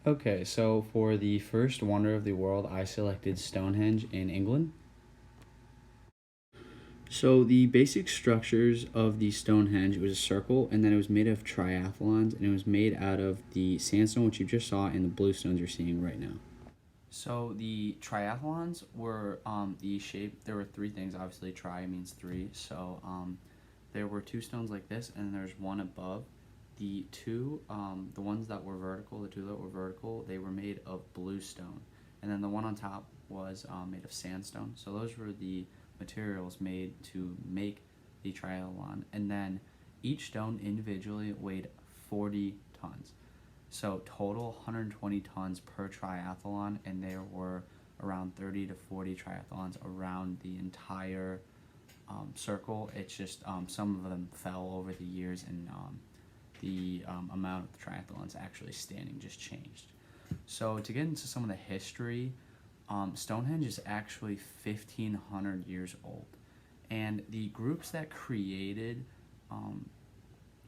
Okay, so for the first wonder of the world, I selected Stonehenge in England. So the basic structures of the Stonehenge, it was a circle, and then it was made of triathlons, and it was made out of the sandstone, which you just saw, and the bluestones you're seeing right now. So the triathlons were the shape. There were three things. Obviously, tri means three. So there were two stones like this, and there's one above. The ones that were vertical, the two that were vertical, they were made of bluestone, and then the one on top was made of sandstone. So those were the materials made to make the triathlon, and then each stone individually weighed 40 tons. So total 120 tons per triathlon, and there were around 30 to 40 triathlons around the entire circle. It's just some of them fell over the years, and the amount of triathlons actually standing just changed. So to get into some of the history, Stonehenge is actually 1,500 years old, and the groups that created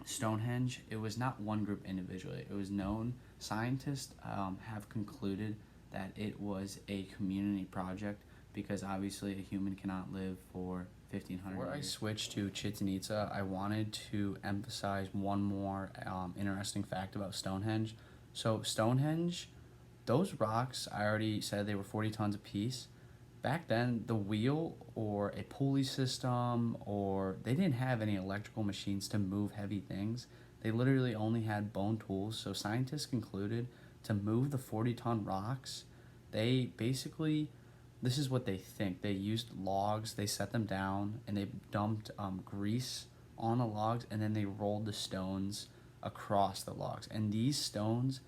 Stonehenge, it was not one group individually. It was known. Scientists have concluded that it was a community project because obviously a human cannot live for 1,500 years. Before I switched to Chichen Itza, I wanted to emphasize one more interesting fact about Stonehenge. So Stonehenge, those rocks, I already said they were 40 tons apiece. Back then, the wheel or a pulley system, or they didn't have any electrical machines to move heavy things. They literally only had bone tools. So scientists concluded to move the 40-ton rocks, they basically, this is what they think. They used logs, they set them down, and they dumped grease on the logs, and then they rolled the stones across the logs. And these stones,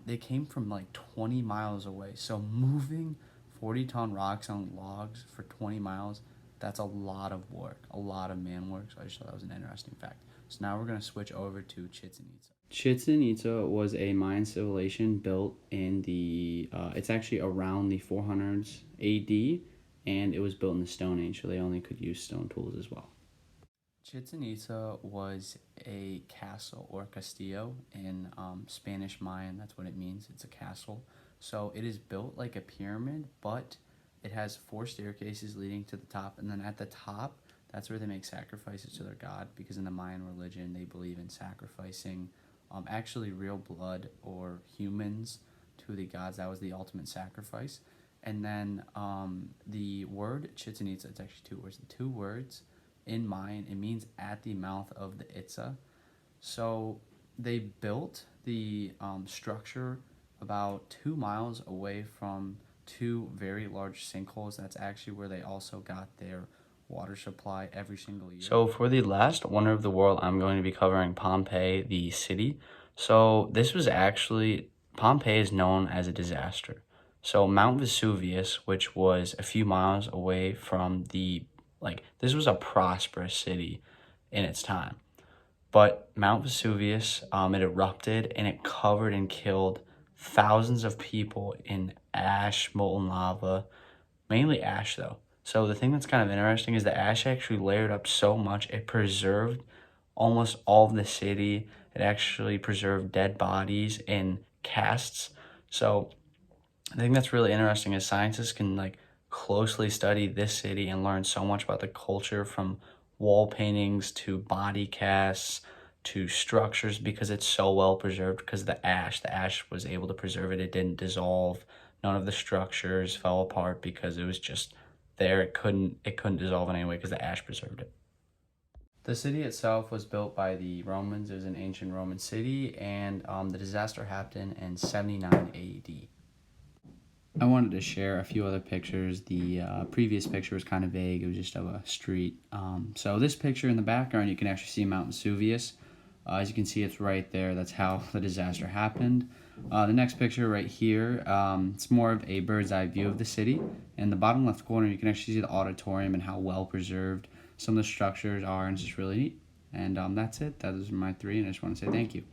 they came from like 20 miles away. So moving 40-ton rocks on logs for 20 miles, that's a lot of work, a lot of man work. So I just thought that was an interesting fact. So now we're going to switch over to Chichen Itza. Chichen Itza was a Mayan civilization built in it's actually around the 400s AD, and it was built in the Stone Age, so they only could use stone tools as well. Chichen Itza was a castle or castillo in Spanish Mayan. That's what it means. It's a castle. So it is built like a pyramid, but it has 4 staircases leading to the top. And then at the top, that's where they make sacrifices to their god, because in the Mayan religion, they believe in sacrificing actually real blood or humans to the gods. That was the ultimate sacrifice. And then the word Chichen Itza, it's actually 2 words. The 2 words in Mayan, it means at the mouth of the Itza. So they built the structure about 2 miles away from 2 very large sinkholes. That's actually where they also got their water supply every single year. So for the last wonder of the world, I'm going to be covering Pompeii, the city. So this was actually, Pompeii is known as a disaster. So Mount Vesuvius, which was a few miles away from this was a prosperous city in its time. But Mount Vesuvius, it erupted and it covered and killed thousands of people in ash, molten lava, mainly ash though. So the thing that's kind of interesting is the ash actually layered up so much, it preserved almost all of the city. It actually preserved dead bodies in casts. So the thing that's really interesting is scientists can closely study this city and learn so much about the culture, from wall paintings to body casts to structures, because it's so well preserved because the ash was able to preserve it. It didn't dissolve. None of the structures fell apart because it was just there. It couldn't dissolve in any way because the ash preserved it. The city itself was built by the Romans. It was an ancient Roman city, and the disaster happened in 79 AD. I wanted to share a few other pictures. The previous picture was kind of vague. It was just of a street. So this picture in the background, you can actually see Mount Vesuvius. As you can see, it's right there. That's how the disaster happened. The next picture right here, it's more of a bird's eye view of the city. In the bottom left corner, you can actually see the auditorium and how well preserved some of the structures are, and it's just really neat. And that's it. Those are my 3, and I just want to say thank you.